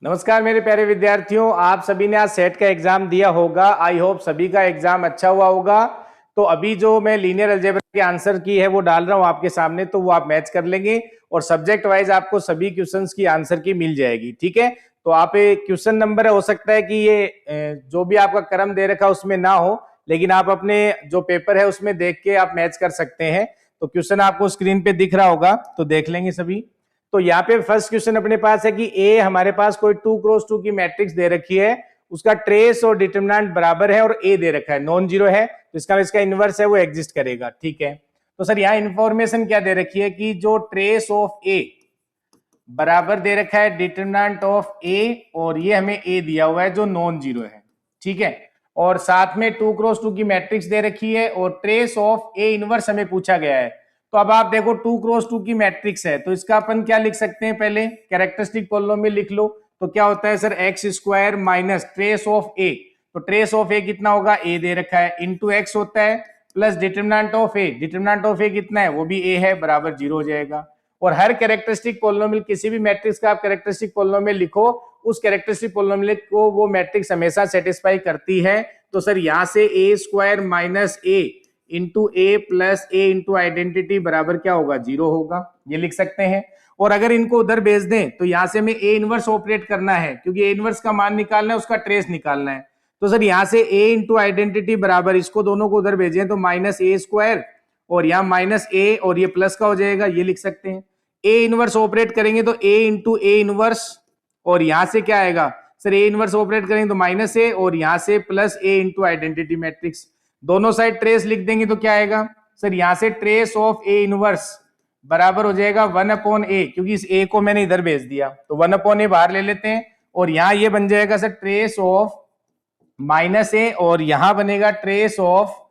नमस्कार मेरे प्यारे विद्यार्थियों, आप सभी ने आज सेट का एग्जाम दिया होगा। आई होप सभी का एग्जाम अच्छा हुआ होगा। तो अभी जो मैं लीनियर अलजेब्रा के आंसर की है वो डाल रहा हूं आपके सामने, तो वो आप मैच कर लेंगे और सब्जेक्ट वाइज आपको सभी क्वेश्चंस की आंसर की मिल जाएगी। ठीक है, तो आप क्वेश्चन नंबर हो सकता है कि ये जो भी आपका क्रम दे रखा उसमें ना हो, लेकिन आप अपने जो पेपर है उसमें देख के आप मैच कर सकते हैं। तो क्वेश्चन आपको स्क्रीन पे दिख रहा होगा, तो देख लेंगे सभी। तो यहाँ पे फर्स्ट क्वेश्चन अपने पास है कि ए हमारे पास कोई 2x2 की मैट्रिक्स दे रखी है, उसका ट्रेस और डिटरमिनेंट बराबर है और ए दे रखा है, नॉन जीरो है, तो इसका इनवर्स है वो एग्जिस्ट करेगा। ठीक है, तो सर यहाँ इंफॉर्मेशन क्या दे रखी है कि जो ट्रेस ऑफ ए बराबर दे रखा है डिटरमिनेंट ऑफ ए, और ये हमें ए दिया हुआ है जो नॉन जीरो है। ठीक है, और साथ में 2x2 की मैट्रिक्स दे रखी है और ट्रेस ऑफ ए इनवर्स हमें पूछा गया है। तो अब आप देखो 2x2 की मैट्रिक्स है, तो इसका अपन क्या लिख सकते हैं, पहले कैरेक्टरिस्टिक पॉलिनोमियल लिख लो। तो क्या होता है sir, x square minus trace of A, तो ट्रेस ऑफ ए कितना होगा, ए दे रखा है, इंटू एक्स होता है, plus determinant of A, determinant of A कितना है, वो भी ए है, बराबर जीरो हो जाएगा। और हर कैरेक्टरिस्टिक पॉलिनोमियल, किसी भी मैट्रिक्स का आप कैरेक्टरिस्टिक पॉलिनोमियल लिखो, उस कैरेक्टरिस्टिक पॉलिनोमियल को वो मैट्रिक्स हमेशा सेटिस्फाई करती है। तो सर यहां से ए स्क्वायर माइनस ए इंटू ए प्लस ए इंटू आइडेंटिटी बराबर क्या होगा, जीरो होगा, ये लिख सकते हैं। और अगर इनको उधर भेज दें तो यहां से हमें ए इनवर्स ऑपरेट करना है, क्योंकि ए इनवर्स का मान निकालना है, उसका ट्रेस निकालना है। तो सर यहां से ए इंटू आइडेंटिटी बराबर, इसको दोनों को उधर भेजें तो माइनस ए स्क्वायर, और यहाँ माइनस ए और ये प्लस का हो जाएगा, ये लिख सकते हैं। ए इनवर्स ऑपरेट करेंगे तो ए इंटू ए इनवर्स, और यहां से क्या आएगा सर, ए इनवर्स ऑपरेट करेंगे तो माइनस ए, और यहां से प्लस ए इंटू आइडेंटिटी मैट्रिक्स, दोनों साइड ट्रेस लिख देंगे तो क्या आएगा सर, यहां से ट्रेस ऑफ ए इनवर्स बराबर हो जाएगा 1/a, क्योंकि इस ए को मैंने इधर भेज दिया, तो 1/a बाहर ले लेते हैं, और यहां ये बन जाएगा सर ट्रेस ऑफ माइनस ए, और यहां बनेगा trace of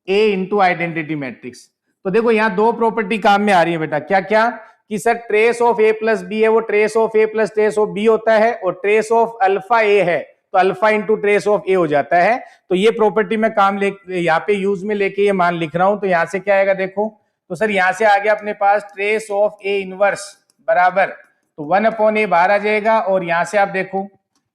A into identity matrix. तो देखो यहाँ दो प्रॉपर्टी काम में आ रही है बेटा, क्या क्या, कि sir trace of A plus B है वो trace of A plus trace of B होता है, और ट्रेस ऑफ अल्फा ए है तो alpha into trace of A हो जाता है। तो ये प्रॉपर्टी मैं काम ले यहाँ पे यूज में लेके ये मान लिख रहा हूं। तो यहां से क्या आएगा देखो, तो सर यहां से आ गया अपने पास ट्रेस ऑफ ए इनवर्स बराबर, तो 1/a बाहर आ जाएगा, और यहां से आप देखो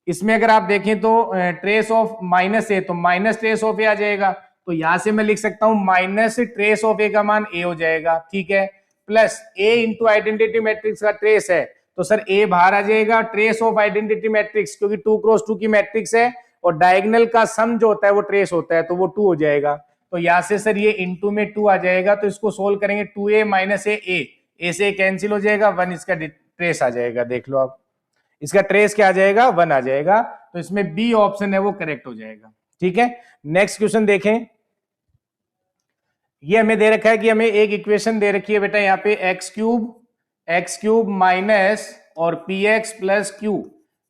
इसमें अगर आप देखें तो ट्रेस ऑफ माइनस ए, तो माइनस ट्रेस ऑफ ए आ जाएगा, तो यहां से मैं लिख सकता हूं माइनस ट्रेस ऑफ ए का मान ए हो जाएगा। ठीक है, प्लस ए इंटू आइडेंटिटी मैट्रिक्स का ट्रेस है, तो सर ए बाहर आ जाएगा, ट्रेस ऑफ आइडेंटिटी मैट्रिक्स, क्योंकि 2x2 की मैट्रिक्स है और डायगोनल का सम जो होता है वो ट्रेस होता है, तो वो 2 हो जाएगा। तो यहां से सर ये इंटू में 2 आ जाएगा, तो इसको सोल्व करेंगे 2a माइनस ए से कैंसिल हो जाएगा, 1 इसका ट्रेस आ जाएगा, देख लो आप, इसका ट्रेस क्या आ जाएगा, 1 आ जाएगा, तो इसमें बी ऑप्शन है वो करेक्ट हो जाएगा। ठीक है, नेक्स्ट क्वेश्चन देखें। ये हमें दे रखा है कि हमें एक इक्वेशन दे रखी है बेटा यहाँ पे एक्स क्यूब माइनस और पी एक्स प्लस क्यू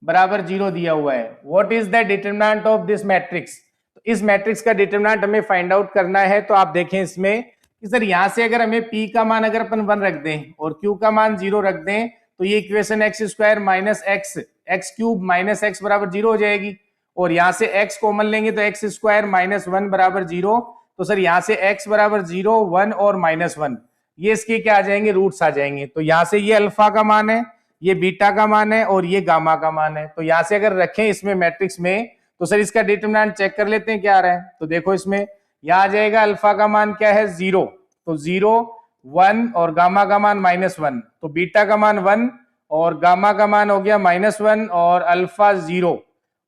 बराबर 0 दिया हुआ है। What is the determinant of this matrix, तो इस मैट्रिक्स का डिटरमिनेंट हमें फाइंड आउट करना है। तो आप देखें इसमें कि सर यहां से अगर हमें पी का मान अगर अपन 1 रख दें और क्यू का मान 0 रख दें, तो ये equation x square minus x cube minus x बराबर 0 हो जाएगी, और यहां से एक्स कॉमन लेंगे तो एक्स स्क्वायर माइनस 1 बराबर 0। तो सर यहां से x बराबर 0, 1 और -1, ये इसके क्या आ जाएंगे, रूट्स आ जाएंगे। तो यहां से ये अल्फा का मान है, ये बीटा का मान है, और ये गामा का मान है। तो यहां से अगर रखें इसमें मैट्रिक्स में, तो सर इसका डिटरमिनेंट चेक कर लेते हैं क्या आ रहा है। तो देखो इसमें यहां आ जाएगा अल्फा का मान क्या है, 0, तो 0, 1 और गामा का मान -1, तो बीटा का मान 1 और गामा का मान हो गया -1 और अल्फा 0,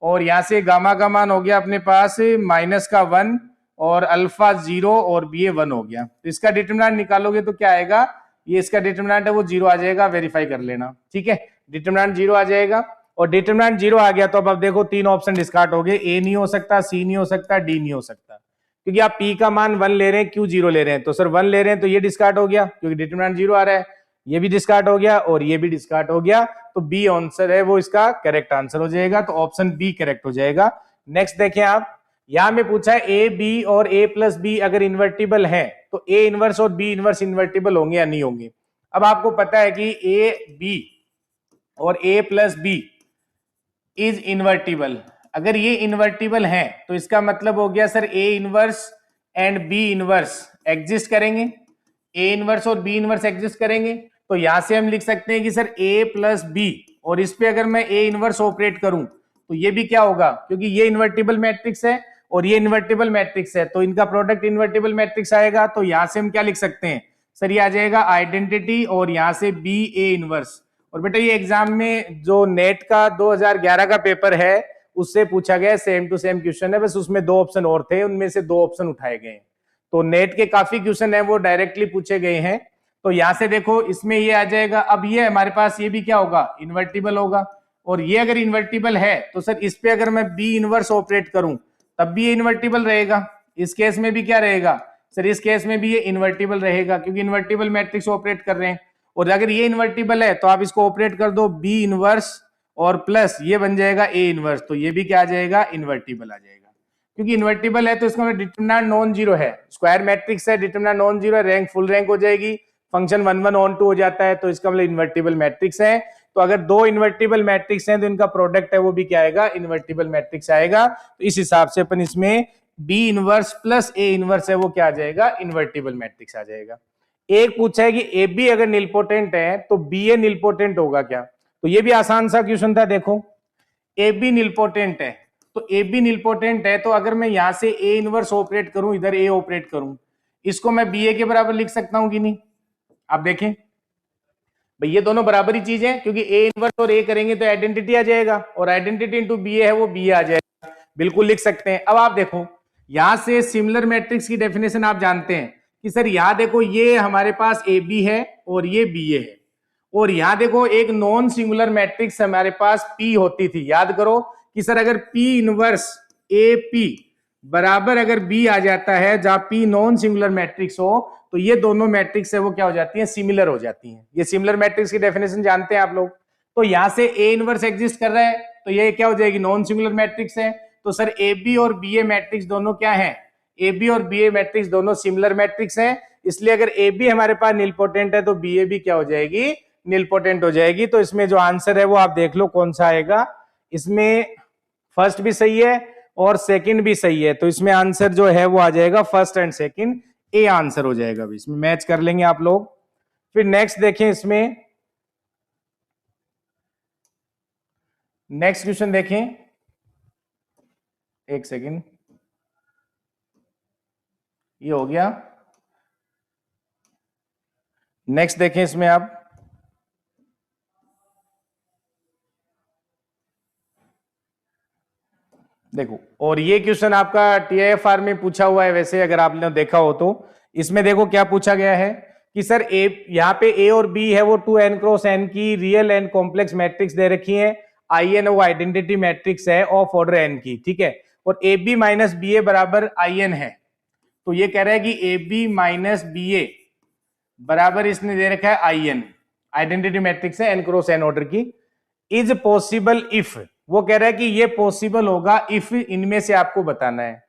और यहां से गामा का मान हो गया अपने पास -1 और अल्फा 0 और बी 1 हो गया। तो इसका डिटरमिनेंट निकालोगे तो क्या आएगा, ये इसका डिटरमिनेंट है वो 0 आ जाएगा, वेरीफाई कर लेना। ठीक है, डिटरमिनेंट 0 आ जाएगा, और डिटरमिनेंट 0 आ गया तो अब देखो 3 ऑप्शन डिस्कार्ड हो गए, ए नहीं हो सकता, सी नहीं हो सकता, डी नहीं हो सकता, क्योंकि आप पी का मान 1 ले रहे हैं, क्यू 0 ले रहे हैं। तो सर 1 ले रहे हैं तो ये डिस्कार्ड हो गया क्योंकि डिटरमिनेंट 0 आ रहा है, ये भी डिस्कार्ड हो गया और ये भी डिस्कार्ड हो गया, तो बी आंसर है वो इसका करेक्ट आंसर हो जाएगा, तो ऑप्शन बी करेक्ट हो जाएगा। नेक्स्ट देखें आप, यहां में पूछा है ए बी और ए प्लस बी अगर इन्वर्टिबल है तो ए इनवर्स और बी इनवर्स इन्वर्टिबल होंगे या नहीं होंगे। अब आपको पता है कि ए बी और A plus B is invertible, अगर ये इन्वर्टिबल है तो इसका मतलब हो गया sir A inverse and B inverse exist करेंगे, ए इनवर्स और बी इनवर्स एग्जिस्ट करेंगे। तो यहां से हम लिख सकते हैं कि सर ए प्लस बी और इस पे अगर मैं ए इनवर्स ऑपरेट करूं तो ये भी क्या होगा, क्योंकि ये इन्वर्टिबल मैट्रिक्स है और ये इन्वर्टिबल मैट्रिक्स है तो इनका प्रोडक्ट इन्वर्टिबल मैट्रिक्स आएगा। तो यहां से हम क्या लिख सकते हैं सर, ये आ जाएगा आइडेंटिटी और यहां से बी ए इनवर्स। और बेटा ये एग्जाम में जो नेट का 2011 का पेपर है उससे पूछा गया, सेम टू सेम क्वेश्चन है, बस उसमें 2 ऑप्शन और थे, उनमें से 2 ऑप्शन उठाए गए। तो नेट के काफी क्वेश्चन है वो डायरेक्टली पूछे गए हैं। तो यहां से देखो इसमें ये आ जाएगा। अब ये हमारे पास ये भी क्या होगा, इन्वर्टिबल होगा। और ये अगर इन्वर्टिबल है तो सर इस पे अगर मैं बी इनवर्स ऑपरेट करूं तब भी ये इन्वर्टिबल रहेगा। इस केस में भी क्या रहेगा सर, इस केस में भी ये इन्वर्टिबल रहेगा क्योंकि इन्वर्टिबल मैट्रिक्स ऑपरेट कर रहे हैं। और अगर ये इन्वर्टिबल है तो आप इसको ऑपरेट कर दो बी इनवर्स और प्लस ये बन जाएगा ए इनवर्स, तो ये भी क्या आ जाएगा, इन्वर्टिबल आ जाएगा। क्योंकि इन्वर्टिबल है तो इसका मतलब डिटरमिनेंट नॉन जीरो है, स्क्वायर मैट्रिक्स है, डिटरमिनेंट नॉन जीरो है, रैंक फुल रैंक हो जाएगी, फंक्शन 1 1 ऑन 2 हो जाता है, तो इसका मतलब इन्वर्टिबल मैट्रिक्स है। तो अगर 2 इन्वर्टिबल मैट्रिक्स हैं तो इनका प्रोडक्ट है वो भी क्या आएगा, इन्वर्टिबल मैट्रिक्स आएगा। तो इस हिसाब से अपन इसमें B inverse plus A inverse है वो क्या आ जाएगा, इन्वर्टिबल मैट्रिक्स आ जाएगा। एक पूछा है कि ए बी अगर निलपोटेंट है तो बी ए निलपोटेंट होगा क्या, तो ये भी आसान सा क्वेश्चन था। देखो ए बी निलपोटेंट है तो ए बी निलपोटेंट है तो अगर मैं यहां से ए इनवर्स ऑपरेट करूं, इधर ए ऑपरेट करूं, इसको मैं बी ए के बराबर लिख सकता हूं कि नहीं। आप देखें भाई ये दोनों बराबर ही चीज है क्योंकि ए इनवर्स और ए करेंगे तो आइडेंटिटी आ जाएगा और आइडेंटिटी इंटू बी ए है वो बी ए आ जाएगा, बिल्कुल लिख सकते हैं। अब आप देखो यहां से सिमिलर मैट्रिक्स की डेफिनेशन आप जानते हैं कि सर यहां देखो ये हमारे पास ए बी है और ये बी ए है, और यहां देखो एक नॉन सिंगुलर मैट्रिक्स हमारे पास पी होती थी। याद करो कि सर अगर पी इनवर्स ए पी बराबर अगर बी आ जाता है जहां पी नॉन सिंगुलर मैट्रिक्स हो तो ये दोनों मैट्रिक्स है वो क्या हो जाती है, सिमिलर हो जाती हैं। ये सिमिलर मैट्रिक्स की डेफिनेशन जानते हैं आप लोग। तो यहां से ए इनवर्स एग्जिस्ट कर रहा है तो ये क्या हो जाएगी, नॉन सिंगुलर मैट्रिक्स है। तो सर ए बी और बी ए मैट्रिक्स दोनों क्या है, ए बी और बी ए मैट्रिक्स दोनों सिमिलर मैट्रिक्स हैं, इसलिए अगर ए बी हमारे पास निलपोटेंट है तो बी ए भी क्या हो जाएगी, निलपोटेंट हो जाएगी। तो इसमें जो आंसर है वो आप देख लो कौन सा आएगा, इसमें फर्स्ट भी सही है और सेकंड भी सही है, तो इसमें आंसर जो है वो आ जाएगा first and second, A answer हो जाएगा। इसमें मैच कर लेंगे आप लोग। फिर नेक्स्ट देखें, इसमें नेक्स्ट क्वेश्चन देखें, एक सेकंड, ये हो गया। नेक्स्ट देखें इसमें आप, देखो और ये क्वेश्चन आपका टीआईएफआर में पूछा हुआ है वैसे अगर आपने देखा हो तो। इसमें देखो क्या पूछा गया है कि सर ए, यहाँ पे ए और बी है वो 2n क्रॉस n की रियल एंड कॉम्प्लेक्स मैट्रिक्स दे रखी है, आई एन वो आइडेंटिटी मैट्रिक्स है ऑफ ऑर्डर n की, ठीक है। और ए बी माइनस बी ए बराबर आई एन है, तो ये कह रहा है कि ए बी माइनस बी ए बराबर इसने दे रखा है आई एन, आइडेंटिटी मैट्रिक्स है n क्रॉस n ऑर्डर की। इज पॉसिबल इफ, वो कह रहा है कि ये पॉसिबल होगा इफ इनमें से आपको बताना है।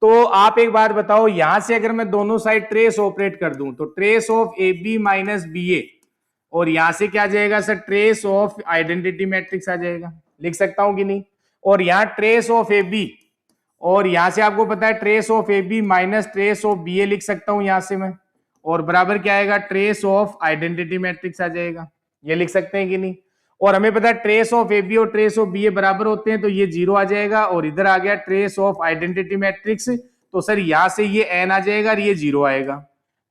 तो आप एक बात बताओ, यहां से अगर मैं दोनों साइड ट्रेस ऑपरेट कर दूं तो trace of A B minus B A, और यहां से क्या जाएगा sir, trace of identity matrix आ जाएगा, लिख सकता हूं कि नहीं। और यहां ट्रेस ऑफ ए बी, और यहां से आपको पता है trace of A B minus trace of B A लिख सकता हूं यहां से मैं, और बराबर क्या आएगा, ट्रेस ऑफ आइडेंटिटी मैट्रिक्स आ जाएगा, ये लिख सकते हैं कि नहीं। और हमें पता है ट्रेस ऑफ ए बी और ट्रेस ऑफ बी ए बराबर होते हैं तो ये 0 आ जाएगा, और इधर आ गया ट्रेस ऑफ आइडेंटिटी मैट्रिक्स, तो सर यहां से ये n आ जाएगा और ये 0 आएगा।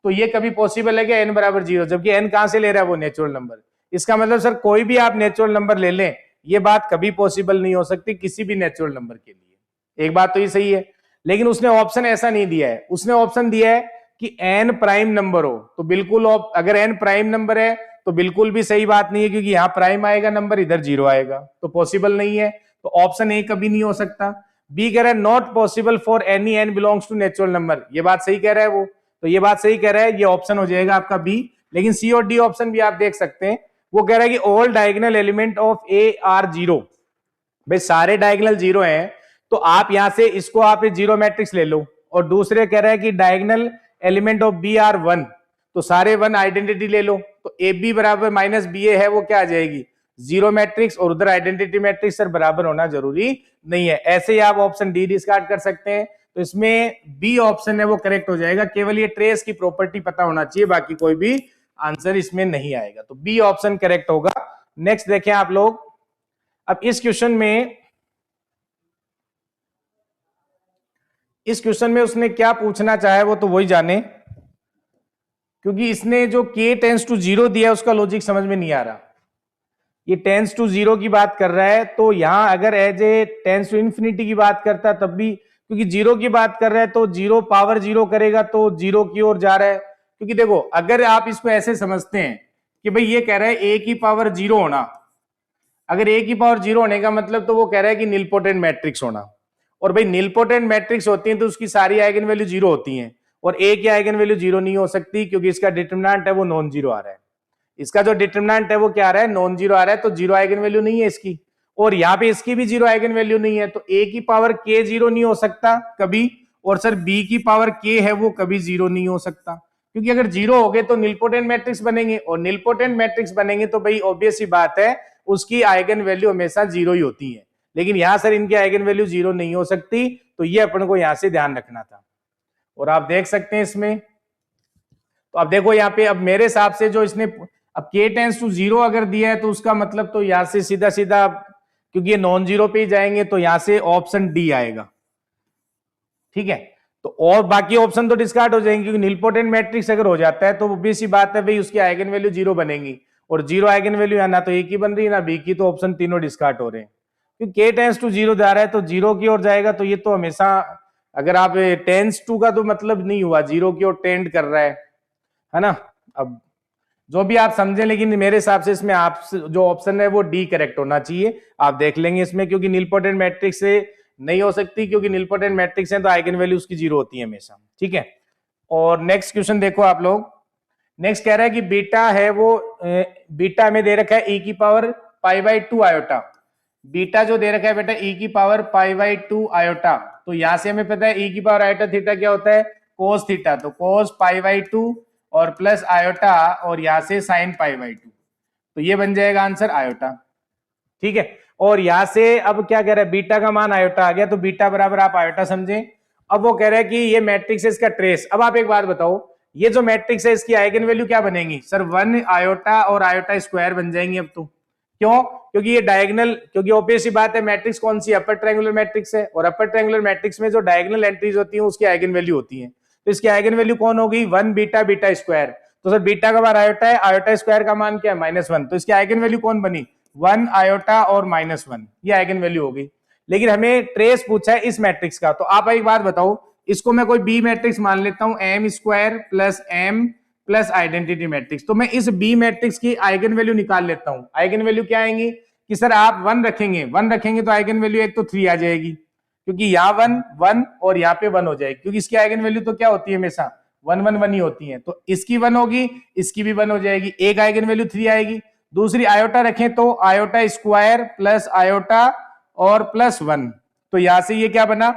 तो ये कभी पॉसिबल है कि n बराबर 0, जबकि n कहां से ले रहा है, वो नेचुरल नंबर। इसका मतलब सर कोई भी आप नेचुरल नंबर ले लें, ये बात कभी पॉसिबल नहीं हो सकती किसी भी नेचुरल नंबर के लिए। एक बात तो ये सही है, लेकिन उसने ऑप्शन ऐसा नहीं दिया है, उसने ऑप्शन दिया है कि n प्राइम नंबर हो, तो बिल्कुल अगर n प्राइम नंबर है तो बिल्कुल भी सही बात नहीं है, क्योंकि यहां प्राइम आएगा नंबर, इधर 0 आएगा, तो पॉसिबल नहीं है। तो ऑप्शन ए कभी नहीं हो सकता। बी कह रहा है not possible for any n belongs to natural number, ये बात सही कह रहा है वो, तो ये बात सही कह रहा है, ये ऑप्शन हो जाएगा आपका बी। लेकिन सी और डी ऑप्शन भी आप देख सकते हैं, वो कह रहा है कि all diagonal element of A R 0, भाई सारे डायगोनल 0 हैं, तो आप यहां से इसको आप 0 मैट्रिक्स ले लो। और दूसरे कह रहा है कि diagonal element of B are 1, तो सारे 1 आइडेंटिटी ले लो, तो ए बी बराबर माइनस बी ए है वो क्या आ जाएगी, 0 मैट्रिक्स, और उधर आइडेंटिटी मैट्रिक्स सर बराबर होना जरूरी नहीं है। ऐसे ही आप ऑप्शन डी डिस्कार्ड कर सकते हैं, तो इसमें बी ऑप्शन है वो करेक्ट हो जाएगा। केवल ये ट्रेस की प्रॉपर्टी पता होना चाहिए, बाकी कोई भी आंसर इसमें नहीं आएगा, तो बी ऑप्शन करेक्ट होगा। नेक्स्ट देखें आप लोग, अब इस क्वेश्चन में उसने क्या पूछना चाहा है वो तो वही जाने, क्योंकि इसने जो k टेंस टू 0 दिया है उसका लॉजिक समझ में नहीं आ रहा। ये टेंस टू 0 की बात कर रहा है, तो यहां अगर as A tends to infinity की बात करता तब भी, क्योंकि 0 की बात कर रहा है तो 0 पावर 0 करेगा तो 0 की ओर जा रहा है। क्योंकि देखो अगर आप इसको ऐसे समझते हैं कि भाई ये कह रहा है a की पावर 0 होना, अगर a की पावर 0 होने का मतलब तो वो कह रहा है कि निलपोटेंट मैट्रिक्स होना, और भाई निलपोटेंट मैट्रिक्स होती है तो उसकी सारी आइगन वैल्यू 0 होती हैं, और a की आइगन वैल्यू 0 नहीं हो सकती क्योंकि इसका डिटरमिनेंट है वो नॉन जीरो आ रहा है। इसका जो डिटरमिनेंट है वो क्या आ रहा है, नॉन जीरो आ रहा है, तो जीरो आइगन वैल्यू नहीं है इसकी, और यहाँ पे इसकी भी जीरो आइगन वैल्यू नहीं है, तो a की पावर k 0 नहीं हो सकता कभी, और सर b की पावर k है वो कभी 0 नहीं हो सकता, क्योंकि अगर 0 हो गए तो निलपोटेंट मैट्रिक्स बनेंगे, और निलपोटेंट मैट्रिक्स बनेंगे तो भाई ऑब्वियस सी बात है उसकी आइगन वैल्यू हमेशा 0 ही होती है। लेकिन यहां सर इनकी आइगन वैल्यू 0 नहीं हो सकती, तो ये अपन को यहां से ध्यान रखना था। और आप देख सकते हैं इसमें, तो अब देखो यहाँ पे, अब मेरे हिसाब से जो इसने अब k टेंस टू 0 अगर दिया है तो उसका मतलब तो यहां से सीधा सीधा, क्योंकि ये नॉन जीरो पे ही जाएंगे तो यहां से ऑप्शन डी आएगा, ठीक है। तो और बाकी ऑप्शन तो डिस्कार्ड हो जाएंगे, क्योंकि निलपोटेंट मैट्रिक्स अगर हो जाता है तो ऑब्वियस सी बात है भाई उसकी आइगन वैल्यू 0 बनेगी, और 0 आइगन वैल्यू ना तो a की बन रही है ना b की, तो ऑप्शन तीनों डिस्कार्ड हो रहे हैं। क्योंकि k टेंस टू 0 जा रहा है तो 0 की ओर जाएगा, तो ये तो हमेशा, अगर आप टेंस टू का तो मतलब नहीं हुआ, 0 की ओर टेंड कर रहा है ना। अब जो भी आप समझे, लेकिन मेरे हिसाब से इसमें आप जो ऑप्शन है वो डी करेक्ट होना चाहिए। आप देख लेंगे इसमें, क्योंकि निलपोटेंट मैट्रिक्स से नहीं हो सकती, क्योंकि निलपोटेंट मैट्रिक्स है तो आइगन वैल्यू उसकी 0 होती है हमेशा, ठीक है। और नेक्स्ट क्वेश्चन देखो आप लोग, नेक्स्ट कह रहा है कि बीटा है वो, बीटा में दे रखा है e की पावर π/2 आयोटा, बीटा जो दे रखा है बेटा e की पावर π/2 आयोटा, तो यहां से हमें पता है e की पावर आयोटा थीटा क्या होता है, कोस थीटा, तो कोस π/2 और प्लस आयोटा और यहां से साइन π/2, तो ये बन जाएगा आंसर आयोटा, ठीक है। और यहां से अब क्या कह रहा है, बीटा का मान आयोटा आ गया, तो बीटा बराबर आप आयोटा समझे। अब वो कह रहा है कि ये मैट्रिक्स है इसका ट्रेस। अब आप एक बात बताओ, ये जो मैट्रिक्स है इसकी आइगन वैल्यू क्या बनेगी, सर 1 आयोटा और आयोटा स्क्वायर बन जाएंगे अब तो, क्यों, क्योंकि ये डायगोनल, क्योंकि ऑब्वियस सी बात है मैट्रिक्स कौन सी, अपर ट्रायंगुलर मैट्रिक्स है, और अपर ट्रायंगुलर मैट्रिक्स में जो डायगोनल एंट्रीज होती हैं उसकी आइगन वैल्यू होती है, तो इसकी आइगन वैल्यू कौन होगी, 1 बीटा बीटा स्क्वायर, तो सर बीटा का मान आयोटा है, आयोटा स्क्वायर का मान क्या है -1, तो इसकी आइगन वैल्यू कौन बनी, 1 आयोटा और -1, ये आइगन वैल्यू होगी। लेकिन हमें ट्रेस पूछा है इस मैट्रिक्स का, तो आप एक बात बताओ, इसको मैं कोई बी मैट्रिक्स मान लेता हूं, M square plus M plus identity matrix, तो मैं इस बी मैट्रिक्स की आइगन वैल्यू निकाल लेता हूं। आइगन वैल्यू क्या आएंगी कि सर आप 1 रखेंगे तो आइगन वैल्यू एक तो 3 आ जाएगी, क्योंकि यहाँ 1 1 और यहाँ पे 1 हो जाएगी, क्योंकि इसकी आइगन वैल्यू तो क्या होती है हमेशा 1 1 1 ही होती है, तो इसकी 1 होगी, इसकी भी 1 हो जाएगी, एक आइगन वैल्यू 3 आएगी। दूसरी आयोटा रखें तो आयोटा स्क्वायर प्लस आयोटा और प्लस 1, तो यहां से ये क्या बना,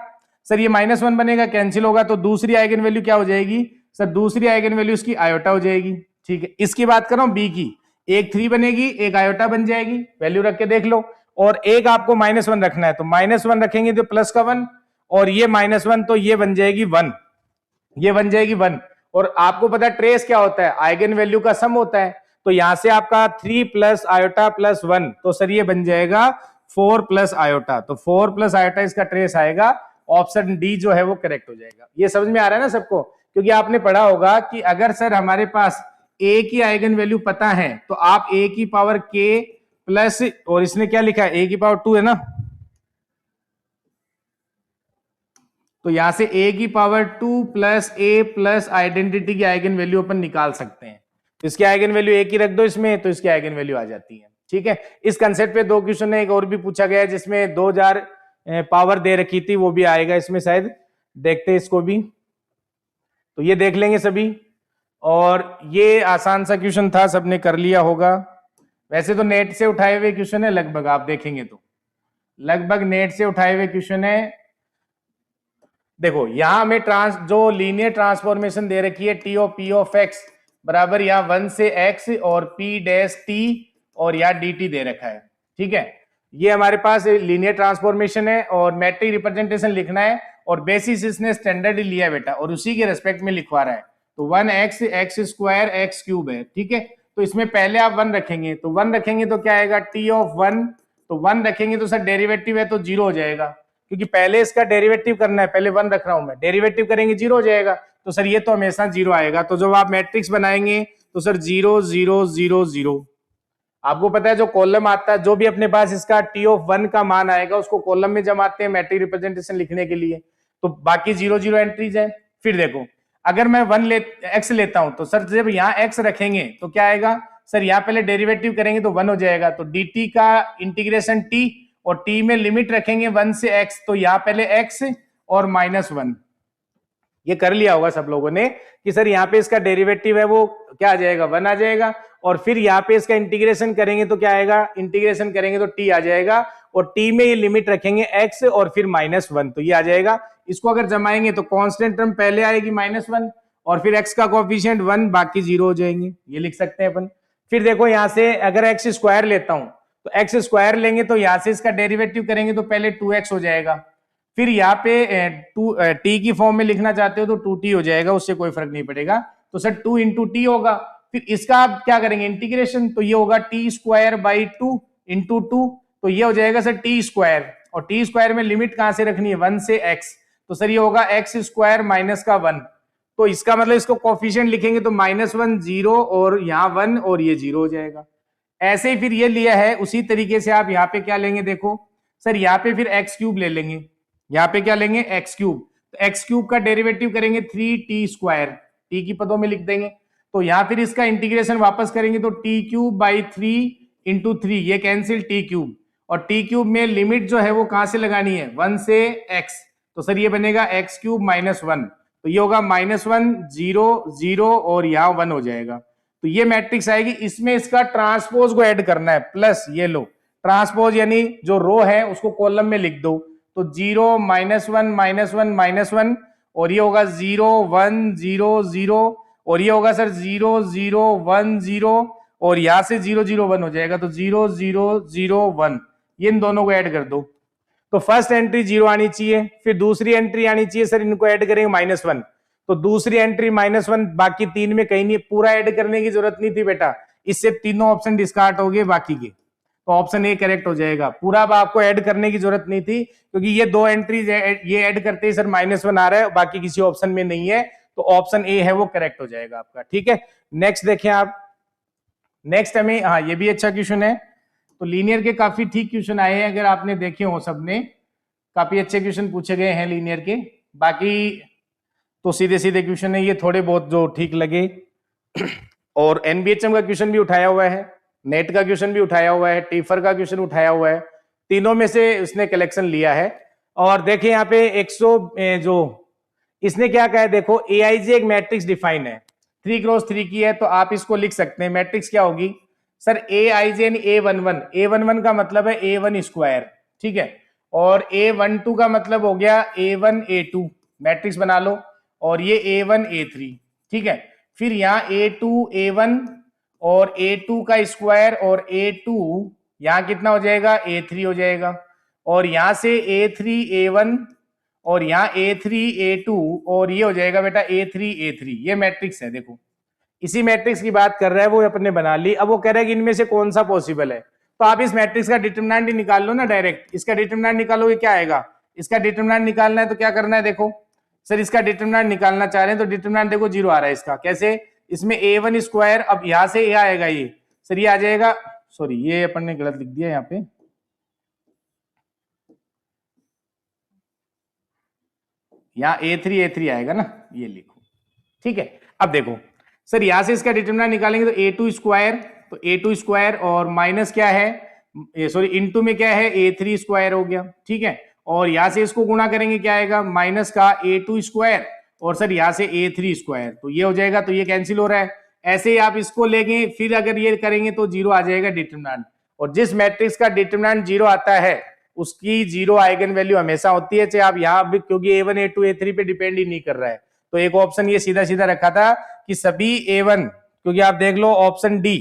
सर ये -1 बनेगा, कैंसिल होगा, तो दूसरी आइगन वैल्यू क्या हो जाएगी, सर दूसरी आइगन वैल्यू इसकी आयोटा हो जाएगी, ठीक है। इसकी बात कर रहा हूं बी की, एक 3 बनेगी, एक आयोटा बन जाएगी, वैल्यू रख के देख लो, और एक आपको -1 रखना है, तो -1 रखेंगे तो प्लस का 1, और ये -1 तो ये बन जाएगी 1, ये बन जाएगी 1, और आपको पता है ट्रेस क्या होता है, आइगन वैल्यू का सम होता है, तो यहां से आपका 3 प्लस आयोटा प्लस 1, तो सर ये बन जाएगा 4 प्लस आयोटा, तो 4 प्लस आयोटा इसका ट्रेस आएगा, ऑप्शन डी जो है वो करेक्ट हो जाएगा। ये समझ में आ रहा है ना सबको, क्योंकि आपने पढ़ा होगा कि अगर सर हमारे पास a की आइगन वैल्यू पता है तो आप a की पावर k प्लस, और इसने क्या लिखा है a की पावर 2 है ना, तो यहां से a की power 2 plus a plus identity की आइगन वैल्यू अपन निकाल सकते हैं, तो इसकी आइगन वैल्यू एक ही रख दो इसमें, तो इसकी आइगन वैल्यू आ जाती है, ठीक है। इस कंसेप्ट पे 2 क्वेश्चन है, एक और भी पूछा गया है जिसमें 2000 पावर दे रखी थी, वो भी आएगा इसमें शायद, देखते हैं इसको भी, तो ये देख लेंगे सभी। और ये आसान सा क्वेश्चन था, सबने कर लिया होगा, वैसे तो नेट से उठाए हुए क्वेश्चन है लगभग, आप देखेंगे तो लगभग नेट से उठाए हुए क्वेश्चन है। देखो यहां हमें जो लीनियर ट्रांसफॉर्मेशन दे रखी है T of P of x बराबर यहाँ 1 से x और p डैश t और यहाँ dt दे रखा है, ठीक है। ये हमारे पास लीनियर ट्रांसफॉर्मेशन है और मैट्रिक रिप्रेजेंटेशन लिखना है, और बेसिस इसने स्टैंडर्ड लिया बेटा, और उसी के रेस्पेक्ट में लिखवा रहा है, तो 1x x square x cube है, ठीक है। तो इसमें पहले आप 1 रखेंगे, तो 1 रखेंगे तो क्या आएगा t ऑफ 1, तो 1 रखेंगे तो सर डेरिवेटिव है तो 0 हो जाएगा, क्योंकि पहले इसका डेरिवेटिव करना है, पहले 1 रख रहा हूं मैं, डेरिवेटिव करेंगे 0 हो जाएगा, तो सर ये तो हमेशा 0 आएगा। तो जब आप मैट्रिक्स बनाएंगे तो सर 0 0 0 0, आपको पता है जो कॉलम आता है, जो भी अपने पास इसका t ऑफ 1 का मान आएगा उसको कॉलम में जमाते हैं मैट्रिक रिप्रेजेंटेशन लिखने के लिए, तो बाकी 0 0 एंट्रीज है। फिर देखो अगर मैं x लेता हूं तो सर जब यहाँ x रखेंगे तो क्या आएगा, सर यहाँ पहले डेरिवेटिव करेंगे तो 1 हो जाएगा, तो dt का इंटीग्रेशन t, और t में लिमिट रखेंगे 1 से x, तो यहाँ पहले x और -1, ये कर लिया होगा सब लोगों ने कि सर यहाँ पे इसका डेरिवेटिव है वो क्या आ जाएगा, 1 आ जाएगा, और फिर यहाँ पे इसका इंटीग्रेशन करेंगे तो क्या आएगा, इंटीग्रेशन करेंगे तो t आ जाएगा, और t में ये लिमिट रखेंगे x और फिर -1, तो ये आ जाएगा। इसको अगर जमाएंगे तो कांस्टेंट टर्म पहले आएगी -1 और फिर x का कोएफिशिएंट 1, बाकी 0 हो जाएंगे, ये लिख सकते हैं अपन। फिर देखो यहाँ से अगर x स्क्वायर लेता हूं तो x स्क्वायर लेंगे तो यहाँ से इसका डेरिवेटिव करेंगे तो पहले 2x हो जाएगा, फिर यहाँ पे t की फॉर्म में लिखना चाहते हो तो 2t हो जाएगा, उससे कोई फर्क नहीं पड़ेगा, तो सर 2 इंटू टी होगा। फिर इसका आप क्या करेंगे इंटीग्रेशन, तो ये होगा t स्क्वायर बाई 2 इंटू 2, तो ये हो जाएगा सर t स्क्वायर, और t स्क्वायर में लिमिट कहां से रखनी है 1 से x, तो सर ये होगा x स्क्वायर माइनस का 1, तो इसका मतलब इसको कोफिशिएंट लिखेंगे तो -1 0 और यहाँ 1 और ये 0 हो जाएगा। ऐसे ही फिर ये लिया है उसी तरीके से आप यहाँ पे क्या लेंगे, देखो सर यहाँ पे फिर x क्यूब ले लेंगे, यहाँ पे क्या लेंगे x क्यूब, तो x क्यूब का डेरिवेटिव करेंगे 3t स्क्वायर, t की पदों में लिख देंगे, तो यहाँ फिर इसका इंटीग्रेशन वापस करेंगे तो t क्यूब बाई 3 इंटू 3, ये कैंसिल t क्यूब, और t क्यूब में लिमिट जो है वो कहां से लगानी है 1 से x, तो सर ये बनेगा x क्यूब -1, तो ये होगा -1 0 0 और यहाँ 1 हो जाएगा, तो ये मैट्रिक्स आएगी। इसमें इसका ट्रांसपोज को ऐड करना है, प्लस ये लो ट्रांसपोज यानी जो रो है उसको कॉलम में लिख दो, तो 0 -1 -1 और ये होगा 0 1 0 0 और ये होगा सर 0 0 1 0 और यहां से 0 0 1 हो जाएगा, तो 0 0 0 1, ये इन दोनों को ऐड कर दो, तो फर्स्ट एंट्री 0 आनी चाहिए, फिर दूसरी एंट्री आनी चाहिए सर इनको ऐड करेंगे -1, तो दूसरी एंट्री -1, बाकी 3 में कहीं नहीं, पूरा ऐड करने की जरूरत नहीं थी बेटा, इससे तीनों ऑप्शन डिस्कार्ड हो गए बाकी के, तो ऑप्शन ए करेक्ट हो जाएगा, पूरा अब आपको ऐड करने की जरूरत नहीं थी क्योंकि ये दो एंट्रीज ये ऐड करते ही सर -1 आ रहा है, बाकी किसी ऑप्शन में नहीं है, तो ऑप्शन ए है वो करेक्ट हो जाएगा आपका। ठीक है, नेक्स्ट देखें आप, नेक्स्ट हमें, हाँ ये भी अच्छा क्वेश्चन है, तो लीनियर के काफी ठीक क्वेश्चन आए हैं, अगर आपने देखे हो सबने, काफी अच्छे क्वेश्चन पूछे गए हैं लीनियर के, बाकी तो सीधे सीधे क्वेश्चन है, ये थोड़े बहुत जो ठीक लगे और एनबीएचएम का क्वेश्चन भी उठाया हुआ है, नेट का क्वेश्चन भी उठाया हुआ है, टीफर का क्वेश्चन उठाया हुआ है, तीनों में से उसने कलेक्शन लिया है। और देखिए यहाँ पे 100 जो इसने क्या कहा है, देखो एआईजे एक मैट्रिक्स डिफाइन है, 3x3 की है, तो आप इसको लिख सकते हैं, मैट्रिक्स क्या होगी सर एआईजे यानी A11 का मतलब है A1 स्क्वायर, ठीक है, और A12 का मतलब हो गया A1 A2, मैट्रिक्स बना लो, और ये A1 A3, ठीक है, फिर यहाँ A2 A1 और A2 का स्क्वायर और A2 यहाँ कितना हो जाएगा A3 हो जाएगा, और यहां से A3 A1 और यहाँ A3 A2 और ये हो जाएगा बेटा A3 A3, ये मैट्रिक्स है, देखो इसी मैट्रिक्स की बात कर रहा है वो, अपने बना ली। अब वो कह रहा है कि इनमें से कौन सा पॉसिबल है, तो आप इस मैट्रिक्स का डिटरमिनेंट ही निकाल लो ना डायरेक्ट, इसका डिटरमिनेंट निकालोगे क्या आएगा, इसका डिटरमिनेंट निकालना है तो क्या करना है, देखो सर इसका डिटरमिनेंट निकालना चाह रहे हैं तो डिटरमिनेंट देखो 0 आ रहा है इसका, कैसे, इसमें A1 स्क्वायर, अब यहां से यह आएगा, ये सर ये आ जाएगा, सॉरी ये अपन ने गलत लिख दिया यहाँ पे, यहाँ A3 आएगा ना, ये लिखो, ठीक है। अब देखो सर यहां से इसका डिटरमिनेंट निकालेंगे तो A2 स्क्वायर, तो A2 स्क्वायर और माइनस क्या है, सॉरी इनटू में क्या है A3 स्क्वायर हो गया, ठीक है, और यहां से इसको गुणा करेंगे क्या आएगा माइनस का A2 स्क्वायर और सर यहां से A3 स्क्वायर, तो ये हो जाएगा, तो ये कैंसिल हो रहा है, ऐसे ही आप इसको लेंगे, फिर अगर ये करेंगे तो 0 आ जाएगा डिटरमिनेंट, और जिस मैट्रिक्स का डिटरमिनेंट 0 आता है उसकी 0 आइगन वैल्यू हमेशा होती है, चाहे आप यहाँ भी, क्योंकि A1 A2 A3 पे डिपेंड ही नहीं कर रहा है, तो एक ऑप्शन ये सीधा सीधा रखा था कि सभी A1, क्योंकि आप देख लो ऑप्शन डी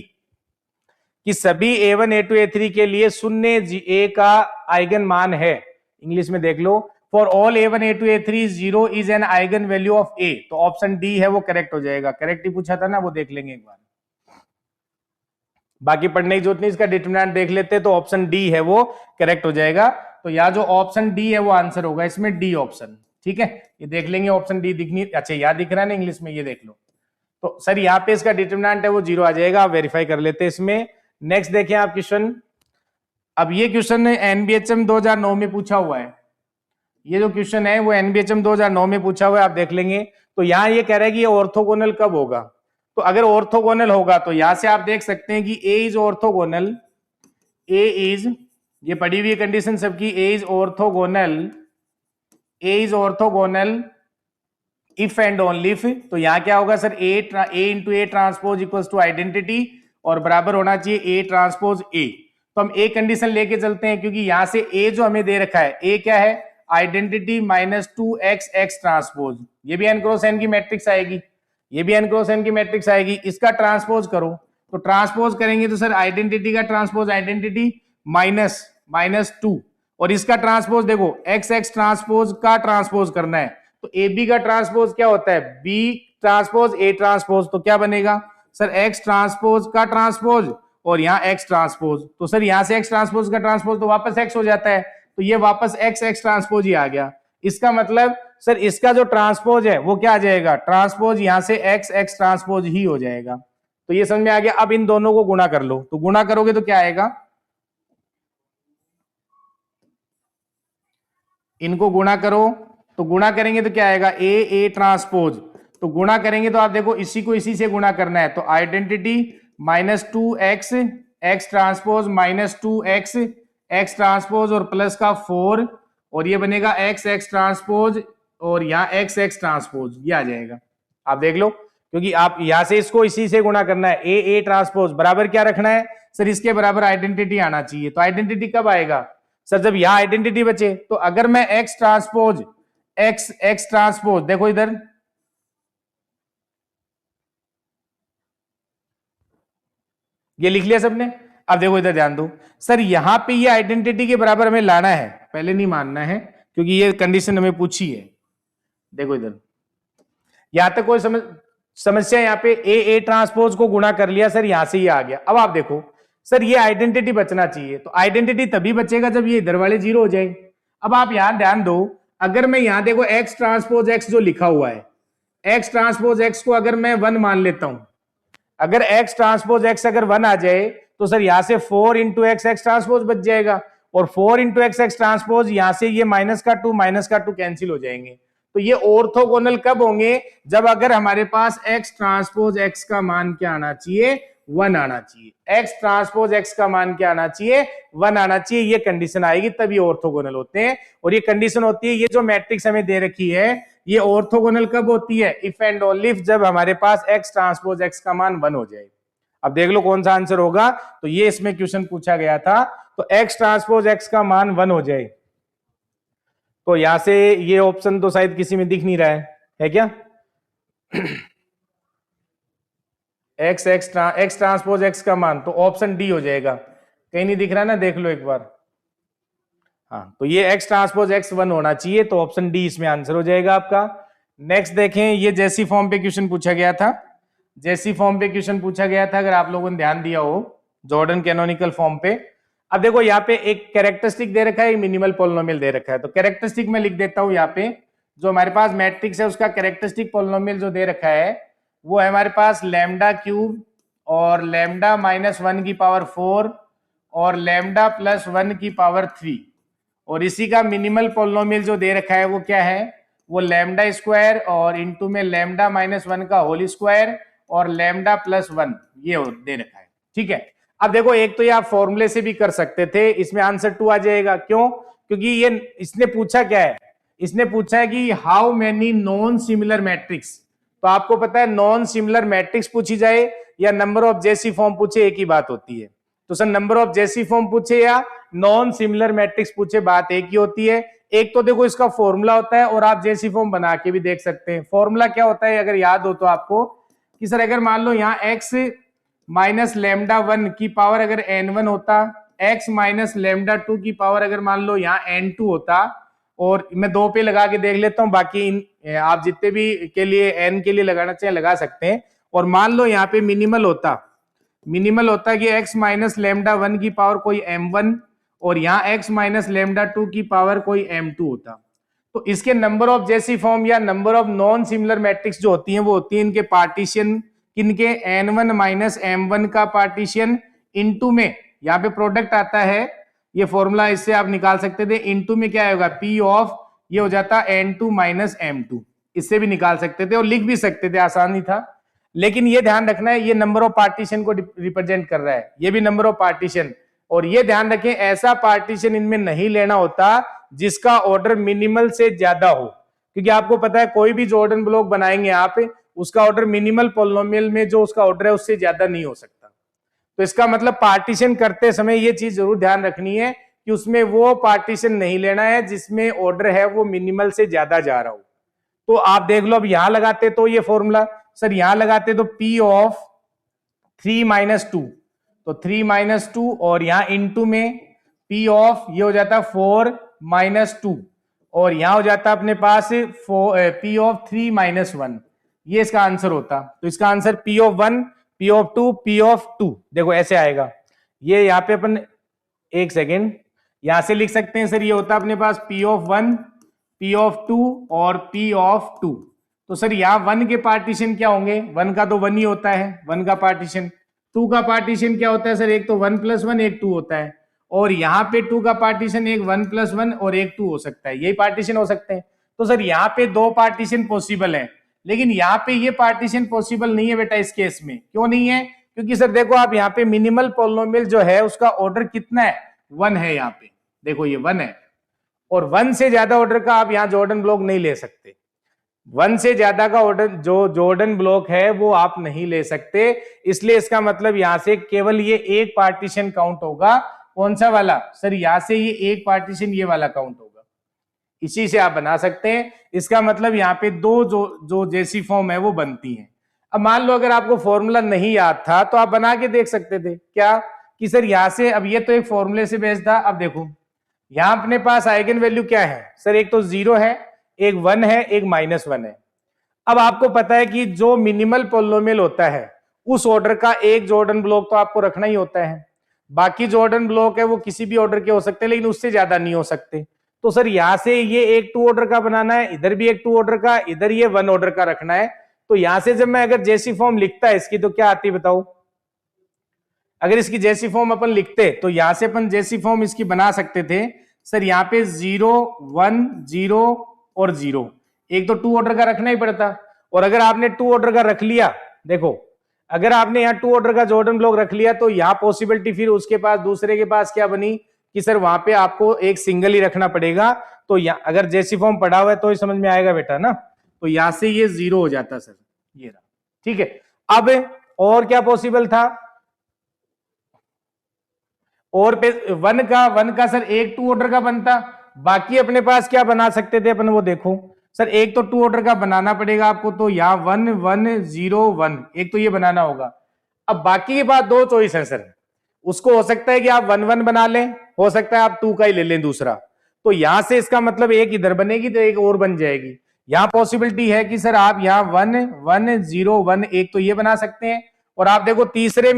कि सभी A1 A2 A3 के लिए शून्य A का आइगन मान है, इंग्लिश में देख लो, for all A1 A2 A3 0 is an eigenvalue of A, तो ऑप्शन डी है वो करेक्ट हो जाएगा, करेक्ट ही पूछा था ना, वो देख लेंगे एक बार। बाकी पढ़ने की जरूरत नहीं, इसका डिटरमिनेंट देख लेते हैं तो ऑप्शन डी है वो करेक्ट हो जाएगा। तो यहाँ जो ऑप्शन डी है वो आंसर होगा इसमें, डी ऑप्शन। ठीक है, ये देख लेंगे ऑप्शन डी दिखनी, अच्छा यहाँ दिख रहा है ना इंग्लिश में, ये देख लो। तो सर यहाँ पे इसका डिटरमिनेंट है वो 0 आ जाएगा, आप वेरीफाई कर लेते हैं इसमें। नेक्स्ट देखें आप क्वेश्चन। अब ये क्वेश्चन एनबीएचएम 2009 में पूछा हुआ है, ये जो क्वेश्चन है वो एनबीएचएम 2009 में पूछा हुआ है, आप देख लेंगे। तो यहाँ ये कह रहा है कि ये ऑर्थोगोनल कब होगा, तो अगर ऑर्थोगोनल होगा तो यहां से आप देख सकते हैं कि A is orthogonal, A is, ये पड़ी हुई कंडीशन सबकी, A is orthogonal, A is orthogonal if and only if. तो यहां क्या होगा sir, A into A transpose equals to identity और बराबर होना चाहिए ए ट्रांसपोज ए। तो हम ए कंडीशन लेके चलते हैं, क्योंकि यहां से ए जो हमें दे रखा है, ए क्या है, identity minus 2x x transpose, ये भी एन क्रॉस एन की मैट्रिक्स आएगी, ये भी एन क्रॉस एन की मैट्रिक्स आएगी, इसका ट्रांसपोज करो। तो ट्रांसपोज करेंगे तो सर आइडेंटिटी का ट्रांसपोज आइडेंटिटी माइनस 2, और इसका ट्रांसपोज देखो एक्स एक्स ट्रांसपोज का ट्रांसपोज करना है, तो ए बी का ट्रांसपोज क्या होता है, बी ट्रांसपोज ए ट्रांसपोज। तो क्या बनेगा सर, एक्स ट्रांसपोज का ट्रांसपोज और यहाँ एक्स ट्रांसपोज। तो सर यहाँ से एक्स ट्रांसपोज का ट्रांसपोज तो वापस एक्स हो जाता है, तो ये वापस एक्स एक्स ट्रांसपोज ही आ गया। इसका मतलब सर इसका जो ट्रांसपोज है वो क्या आ जाएगा, ट्रांसपोज यहां से एक्स एक्स ट्रांसपोज ही हो जाएगा। तो ये समझ में आ गया। अब इन दोनों को गुणा कर लो, तो गुणा करोगे तो क्या आएगा, इनको गुणा करो, तो गुणा करेंगे तो क्या आएगा, ए ए ट्रांसपोज। तो गुणा करेंगे तो आप देखो इसी को इसी से गुणा करना है, तो identity minus 2x x transpose minus 2x x transpose और प्लस का 4, और ये बनेगा एक्स एक्स ट्रांसपोज और यहाँ एक्स एक्स ट्रांसपोज, ये आ जाएगा। आप देख लो, क्योंकि आप यहां से इसको इसी से गुणा करना है, ए ए ट्रांसपोज बराबर क्या रखना है सर, इसके बराबर आइडेंटिटी आना चाहिए। तो आइडेंटिटी कब आएगा सर, जब यहां आइडेंटिटी बचे। तो अगर मैं x transpose x x transpose, देखो इधर ये लिख लिया सबने। अब देखो इधर ध्यान दो सर, यहां पे ये आइडेंटिटी के बराबर हमें लाना है, पहले नहीं मानना है क्योंकि ये कंडीशन हमें पूछी है। देखो इधर यहां तक कोई समस्या, यहाँ पे ए ए ट्रांसपोज को गुणा कर लिया सर, यहां से ये आ गया। अब आप देखो सर ये आइडेंटिटी बचना चाहिए, तो आइडेंटिटी तभी बचेगा जब ये इधर वाले 0 हो जाए। अब आप यहां ध्यान दो, अगर मैं यहां देखो एक्स ट्रांसपोज एक्स जो लिखा हुआ है, एक्स ट्रांसपोज एक्स को अगर मैं 1 मान लेता हूं, अगर एक्स ट्रांसपोज एक्स अगर 1 आ जाए तो सर यहां से 4 इंटू एक्स एक्स ट्रांसपोज बच जाएगा, और 4 इंटू एक्स एक्स ट्रांसपोज यहां से ये माइनस का 2 कैंसिल हो जाएंगे। तो ये ऑर्थोगोनल कब होंगे, जब अगर हमारे पास एक्स ट्रांसपोज एक्स का मान क्या आना चाहिए, 1 आना चाहिए। एक्स ट्रांसपोज एक्स का मान क्या आना चाहिए, 1 आना चाहिए। ये कंडीशन आएगी तब ये ऑर्थोगोनल होते हैं, और ये कंडीशन होती है, ये जो मैट्रिक्स हमें दे रखी है ये ऑर्थोगोनल कब होती है, इफ एंड ओनली इफ जब हमारे पास एक्स ट्रांसपोज एक्स का मान 1 हो जाए। अब देख लो कौन सा आंसर होगा, तो ये इसमें क्वेश्चन पूछा गया था, तो एक्स ट्रांसपोज एक्स का मान 1 हो जाए। तो यहां से ये ऑप्शन तो शायद किसी में दिख नहीं रहा है क्या, एक्स एक्स ट्रांसपोज एक्स का मान, तो ऑप्शन डी हो जाएगा। कहीं नहीं दिख रहा ना, देख लो एक बार। हाँ, तो ये एक्स ट्रांसपोज एक्स 1 होना चाहिए, तो ऑप्शन डी इसमें आंसर हो जाएगा आपका। नेक्स्ट देखें, ये जैसी फॉर्म पे क्वेश्चन पूछा गया था, जैसी फॉर्म पे क्वेश्चन पूछा गया था, अगर आप लोगों ने ध्यान दिया हो, जॉर्डन कैनोनिकल फॉर्म पे। अब देखो यहाँ पे एक कैरेक्टरिस्टिक दे रखा है, मिनिमल पॉलिनोमियल दे रखा है, तो कैरेक्टरिस्टिक में लिख देता हूं। यहाँ पे जो हमारे पास मैट्रिक्स है उसका कैरेक्टरिस्टिक पॉलिनोमियल जो दे रखा है वो है हमारे पास लैम्डा क्यूब और लैम्डा माइनस 1 की पावर 4 और लैम्डा प्लस 1 की पावर 3, और इसी का मिनिमल पॉलिनोमियल जो दे रखा है वो क्या है, वो लैम्डा स्क्वायर और इंटू में लैम्डा माइनस 1 का होल स्क्वायर और लैम्डा प्लस 1, ये दे रखा है। ठीक है, अब देखो एक तो ये आप फॉर्मूले से भी कर सकते थे, इसमें आंसर 2 आ जाएगा। क्यों, क्योंकि ये इसने पूछा क्या है, इसने पूछा है कि how many non similar matrix. तो आपको पता है नॉन सिमिलर मैट्रिक्स पूछी जाए या नंबर ऑफ जेसी फॉर्म पूछे एक ही बात होती है। तो sir number of JC form पूछे या नॉन सिमिलर मैट्रिक्स पूछे, बात एक ही होती है। एक तो देखो इसका फॉर्मूला होता है और आप जेसी फॉर्म बना के भी देख सकते हैं। फॉर्मूला क्या होता है अगर याद हो तो आपको, कि सर अगर मान लो यहाँ एक्स माइनस लैम्डा 1 की पावर अगर n1 होता, x माइनस लैम्डा 2 की पावर अगर मान लो यहाँ n2 होता, और मैं 2 पे लगा के देख लेता हूँ, बाकी आप जितने भी के लिए n के लिए लगाना चाहे लगा सकते हैं। और मान लो यहाँ पे मिनिमल होता, मिनिमल होता है कि x माइनस लेमडा 1 की पावर कोई m1 और यहाँ x माइनस लेमडा 2 की पावर कोई m2 होता। तो इसके नंबर ऑफ जेसी फॉर्म या number of non similar matrix जो होती हैं वो होती है इनके पार्टीशन, किनके, n1 माइनस m1 का पार्टीशन इनटू में, यहाँ पे प्रोडक्ट आता है, ये फॉर्मूला इससे आप निकाल सकते थे, इनटू में क्या होगा p ऑफ, ये हो जाता n2 माइनस m2, इससे भी निकाल सकते थे और लिख भी सकते थे, आसानी था। लेकिन ये ध्यान रखना है ये नंबर ऑफ पार्टीशन को रिप्रेजेंट कर रहा है, ये भी नंबर ऑफ पार्टीशन, और ये ध्यान रखें ऐसा पार्टीशन इनमें नहीं लेना होता जिसका ऑर्डर मिनिमल से ज्यादा हो, क्योंकि आपको पता है कोई भी जॉर्डन ब्लॉक बनाएंगे आप, उसका ऑर्डर मिनिमल पॉलिनोमियल में जो उसका ऑर्डर है उससे ज्यादा नहीं हो सकता। तो इसका मतलब पार्टीशन करते समय ये चीज जरूर ध्यान रखनी है कि उसमें वो पार्टीशन नहीं लेना है जिसमें ऑर्डर है वो मिनिमल से ज्यादा जा रहा हो। तो आप देख लो, अब यहां लगाते तो ये फॉर्मूला, सर यहां लगाते तो p ऑफ 3 माइनस 2, तो 3 माइनस 2 और यहां इनटू में p ऑफ, ये हो जाता 4 माइनस 2 और यहां हो जाता अपने पास p ऑफ 3 माइनस 1, ये इसका आंसर होता। तो इसका answer p of 1, p of 2, p of 2, देखो ऐसे आएगा। ये यहाँ पे अपन एक सेकेंड यहां से लिख सकते हैं, सर ये होता अपने पास p ऑफ 1, p ऑफ 2 और p ऑफ 2। तो सर यहाँ 1 के पार्टीशन क्या होंगे, 1 का तो 1 ही होता है, 1 का पार्टीशन। 2 का पार्टीशन क्या होता है सर, एक तो 1 प्लस 1 एक 2 होता है, और यहाँ पे 2 का पार्टीशन एक 1 प्लस 1 और एक 2 हो सकता है, यही पार्टीशन हो सकते हैं। तो सर यहाँ पे 2 पार्टीशन पॉसिबल है, लेकिन यहाँ पे ये पार्टीशन पॉसिबल नहीं है बेटा इस केस में। क्यों नहीं है, क्योंकि सर देखो आप यहाँ पे मिनिमल पॉलिनोमियल जो है उसका ऑर्डर कितना है, 1 है। यहाँ पे देखो ये 1 है, और 1 से ज्यादा ऑर्डर का आप यहाँ जॉर्डन ब्लॉक नहीं ले सकते। 1 से ज्यादा का ऑर्डर जो जॉर्डन ब्लॉक है वो आप नहीं ले सकते, इसलिए इसका मतलब यहां से केवल ये एक पार्टीशन काउंट होगा। कौन सा वाला सर, यहां से ये एक पार्टीशन ये वाला काउंट होगा, इसी से आप बना सकते हैं। इसका मतलब यहाँ पे दो जो जैसी फॉर्म है वो बनती है। अब मान लो अगर आपको फॉर्मूला नहीं याद था तो आप बना के देख सकते थे, क्या कि सर यहां से, अब ये तो एक फॉर्मूले से बेस्ड था, अब देखो यहां अपने पास आइगन वैल्यू क्या है सर, एक तो 0 है, एक 1 है, एक -1 है। अब आपको पता है कि जो मिनिमल पॉलिनोमियल होता है उस ऑर्डर का एक जॉर्डन ब्लॉक तो आपको रखना ही होता है, बाकी जॉर्डन ब्लॉक है वो किसी भी ऑर्डर के हो सकते हैं लेकिन उससे ज्यादा नहीं हो सकते। तो सर यहां से ये एक 2 ऑर्डर का बनाना है, इधर भी एक 2 ऑर्डर का, इधर ये 1 ऑर्डर का रखना है। तो यहां से जब मैं अगर जैसी फॉर्म लिखता है इसकी तो क्या आती बताओ, अगर इसकी जैसी फॉर्म अपन लिखते तो यहां से अपन जैसी फॉर्म इसकी बना सकते थे सर, यहाँ पे 0 1 0 और 0, एक तो 2 ऑर्डर का रखना ही पड़ता। और अगर आपने 2 ऑर्डर का रख लिया, देखो अगर आपने यहाँ 2 ऑर्डर का जॉर्डन ब्लॉक रख लिया तो यहाँ पॉसिबिलिटी फिर उसके पास दूसरे के पास क्या बनी कि सर वहां पे आपको एक सिंगल ही रखना पड़ेगा। तो यहाँ अगर जैसी फॉर्म पढ़ा हुआ है तो ही समझ में आएगा बेटा ना, तो यहां से ये 0 हो जाता सर, ये रहा, ठीक है। अब और क्या पॉसिबल था, और पे 1 का सर एक 2 ऑर्डर का बनता, बाकी अपने पास क्या बना सकते थे अपन वो देखो सर, एक तो 2 ऑर्डर का बनाना पड़ेगा आपको, तो यहाँ 1 1 0 1 एक तो ये बनाना होगा। अब बाकी के बाद 2 चॉइस है सर, उसको हो सकता है कि आप 1 1 बना लें, हो सकता है आप 2 का ही ले लें दूसरा। तो यहां से इसका मतलब एक इधर बनेगी तो एक और बन जाएगी। यहां पॉसिबिलिटी है कि सर आप यहाँ 1 1 0 1 एक तो ये बना सकते हैं, और आप देखो तीसरे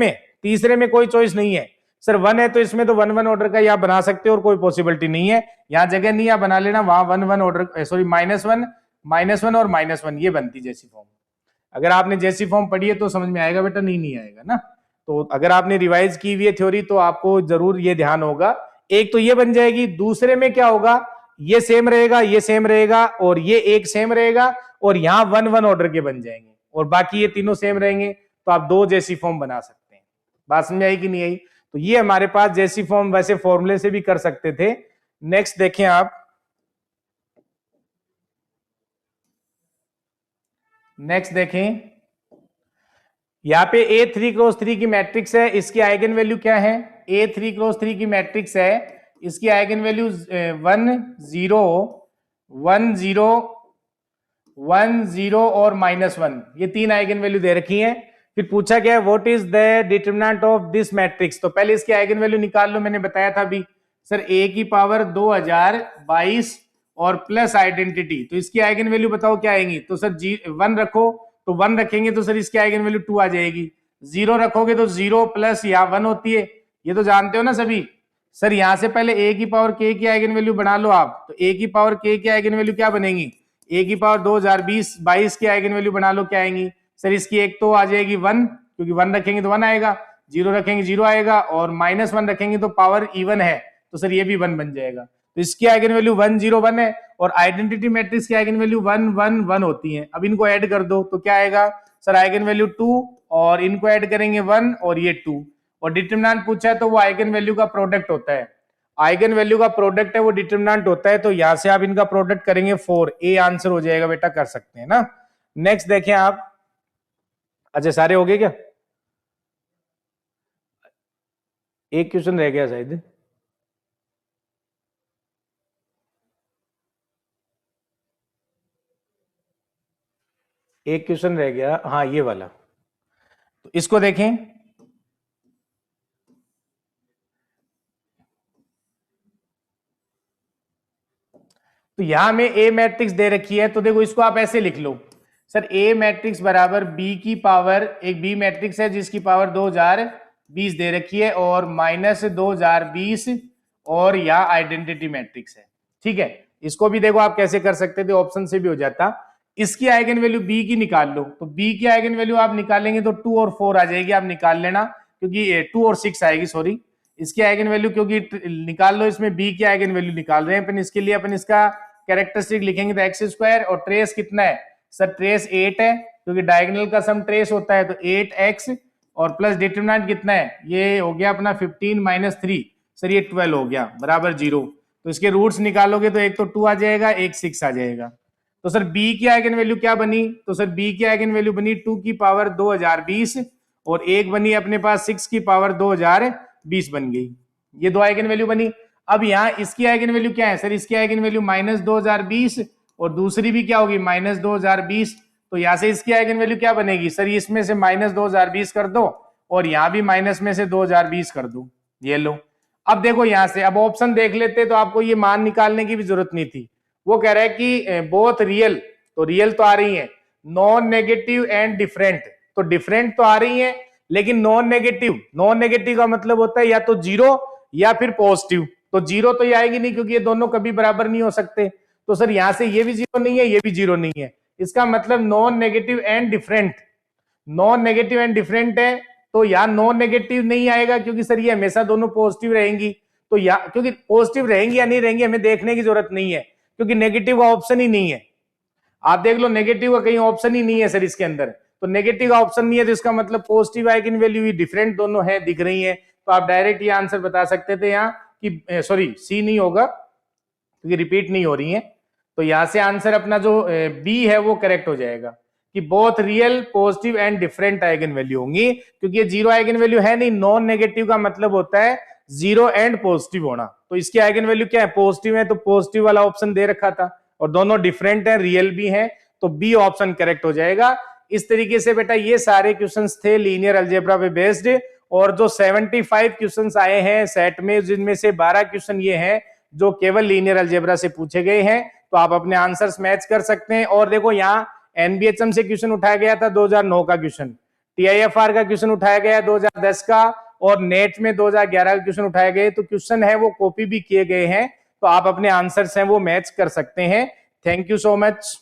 में कोई चॉइस नहीं है सर, 1 है तो इसमें तो 1 1 ऑर्डर का आप बना सकते हो और कोई पॉसिबिलिटी नहीं है, यहाँ जगह नहीं है, बना लेना वहां 1 1 ऑर्डर, सॉरी -1 और -1 ये बनती जैसी फॉर्म। अगर आपने जैसी फॉर्म पढ़ी है तो समझ में आएगा बेटा, नहीं आएगा ना। तो अगर आपने रिवाइज की हुई है थ्योरी तो आपको जरूर ये ध्यान होगा, एक तो ये बन जाएगी, दूसरे में क्या होगा, ये सेम रहेगा, ये सेम रहेगा, और ये एक सेम रहेगा, और यहाँ 1 1 ऑर्डर के बन जाएंगे, और बाकी ये तीनों सेम रहेंगे, तो आप 2 जैसी फॉर्म बना सकते हैं। बात समझ आई कि नहीं आई? तो ये हमारे पास जैसी फॉर्म वैसे फॉर्मूले से भी कर सकते थे। नेक्स्ट देखें आप, नेक्स्ट देखें, यहां पे A3 क्रॉस 3 की मैट्रिक्स है, इसकी आइगन वैल्यू क्या है, A3 क्रॉस 3 की मैट्रिक्स है, इसकी आइगन वैल्यू 1 0 1 0 1 0 और -1, ये 3 आइगन वैल्यू दे रखी है। फिर पूछा गया what is the determinant of this matrix, तो पहले इसकी आइगन वैल्यू निकाल लो, मैंने बताया था अभी सर a की पावर 2022 और प्लस आइडेंटिटी, तो इसकी आइगन वैल्यू बताओ क्या आएगी, तो सर 1 रखो, तो 1 रखेंगे तो सर इसकी आइगन वैल्यू 2 आ जाएगी, जीरो रखोगे तो 0 प्लस या 1 होती है, ये तो जानते हो ना सभी। सर यहां से पहले a की पावर k की आइगन वैल्यू बना लो आप, तो a की पावर k की आइगन वैल्यू क्या बनेगी, a की पावर 2022 की आइगन वैल्यू बना लो, क्या आएंगी सर, इसकी एक तो आ जाएगी 1, क्योंकि 1 रखेंगे तो 1 आएगा, 0 रखेंगे 0 आएगा, और -1 रखेंगे तो पावर इवन है, तो सर ये भी 1 बन जाएगा। तो इसकी आइगन वैल्यू 1 0 1 है, और आइडेंटिटी मैट्रिक्स की आइगन वैल्यू 1 1 1 होती है। अब इनको ऐड कर दो तो क्या आएगा सर, आइगन वैल्यू 2, और इनको ऐड करेंगे 1 और ये 2, और डिटरमिनेंट पूछा है तो वो आइगन वैल्यू का प्रोडक्ट होता है, आइगन वैल्यू का प्रोडक्ट है वो डिटरमिनेंट होता है, तो यहां से आप इनका प्रोडक्ट करेंगे 4, ए आंसर हो जाएगा बेटा, कर सकते हैं ना। नेक्स्ट देखें आप, अच्छा सारे हो गए क्या, एक क्वेश्चन रह गया शायद, एक क्वेश्चन रह गया, हाँ ये वाला, तो इसको देखें। तो यहां में ए मैट्रिक्स दे रखी है, तो देखो इसको आप ऐसे लिख लो सर, ए मैट्रिक्स बराबर बी की पावर, एक बी मैट्रिक्स है जिसकी पावर 2020 दे रखी है, और -2020, और या आइडेंटिटी मैट्रिक्स है, ठीक है। इसको भी देखो आप कैसे कर सकते थे, ऑप्शन से भी हो जाता। इसकी आइगन वैल्यू बी की निकाल लो, तो बी की आइगन वैल्यू आप निकालेंगे तो 2 और 4 आ जाएगी, आप निकाल लेना, क्योंकि 2 और 6 आएगी, सॉरी, इसकी आइगन वैल्यू, क्योंकि निकाल लो, इसमें बी की आइगन वैल्यू निकाल रहे हैं अपन, इसके लिए अपन इसका कैरेक्टरिस्टिक लिखेंगे तो एक्स स्क्वायर, और ट्रेस कितना है सर, ट्रेस 8 है, क्योंकि डायगोनल का सम ट्रेस होता है, तो 8x, और प्लस डिटरमिनेंट कितना है, ये हो गया अपना 15 - 3, सर ये 12 हो गया, बराबर 0। तो इसके रूट्स निकालोगे तो एक तो 2 आ जाएगा, एक 6 आ जाएगा। तो सर बी की आइगन वैल्यू क्या बनी, तो सर बी की आइगन वैल्यू बनी 2 की पावर 2020, और एक बनी अपने पास 6 की पावर 2020 बन गई, ये दो आइगन वैल्यू बनी। अब यहाँ इसकी आइगन वैल्यू क्या है सर, इसकी आइगन वैल्यू -2020, और दूसरी भी क्या होगी -2020, तो यहां से इसकी आइगन वैल्यू क्या बनेगी सर, इसमें से -2020 कर दो, और यहां भी माइनस में से 2020 कर दो, ये लो। अब देखो यहां से, अब ऑप्शन देख लेते तो आपको ये मान निकालने की भी जरूरत नहीं थी। वो कह रहा है कि बोथ रियल, तो रियल तो आ रही है, नॉन नेगेटिव एंड डिफरेंट, तो डिफरेंट तो आ रही है, लेकिन नॉन नेगेटिव, नॉन नेगेटिव का मतलब होता है या तो 0 या फिर पॉजिटिव, तो 0 तो ये आएगी नहीं, क्योंकि ये दोनों कभी बराबर नहीं हो सकते। तो सर यहां से ये भी 0 नहीं है, ये भी 0 नहीं है, इसका मतलब non negative and different, non negative and different है, तो यहाँ नॉन नेगेटिव नहीं आएगा, क्योंकि सर ये हमेशा दोनों पॉजिटिव रहेंगी, तो या क्योंकि पॉजिटिव रहेंगी या नहीं रहेंगी हमें देखने की जरूरत नहीं है, क्योंकि नेगेटिव का ऑप्शन ही नहीं है। आप देख लो, नेगेटिव का कहीं ऑप्शन ही नहीं है सर इसके अंदर, तो नेगेटिव का ऑप्शन नहीं है, तो इसका मतलब पॉजिटिव आइगन वैल्यू ही डिफरेंट दोनों है, दिख रही है, तो आप डायरेक्ट ये आंसर बता सकते थे यहाँ कि सॉरी सी नहीं होगा, क्योंकि रिपीट नहीं हो रही है, तो यहां से आंसर अपना जो बी है वो करेक्ट हो जाएगा, कि both real positive and different eigen value होंगी, क्योंकि ये 0 आइगन वैल्यू है नहीं, नॉन नेगेटिव का मतलब होता है 0 एंड पॉजिटिव होना, तो इसकी आइगन वैल्यू क्या है, पॉजिटिव है, तो पॉजिटिव वाला ऑप्शन दे रखा था, और दोनों डिफरेंट है, रियल भी है, तो बी ऑप्शन करेक्ट हो जाएगा। इस तरीके से बेटा ये सारे क्वेश्चंस थे लीनियर अलजेब्रा पे बेस्ड, और जो 75 क्वेश्चंस आए हैं सेट में, जिनमें से 12 क्वेश्चन ये हैं जो केवल लीनियर अलजेब्रा से पूछे गए हैं, तो आप अपने आंसर्स मैच कर सकते हैं। और देखो यहाँ एनबीएचएम से क्वेश्चन उठाया गया था 2009 का क्वेश्चन, टीआईएफआर का क्वेश्चन उठाया गया 2010 का, और नेट में 2011 का क्वेश्चन उठाए गए, तो क्वेश्चन है वो कॉपी भी किए गए हैं, तो आप अपने आंसर्स हैं वो मैच कर सकते हैं। Thank you so much.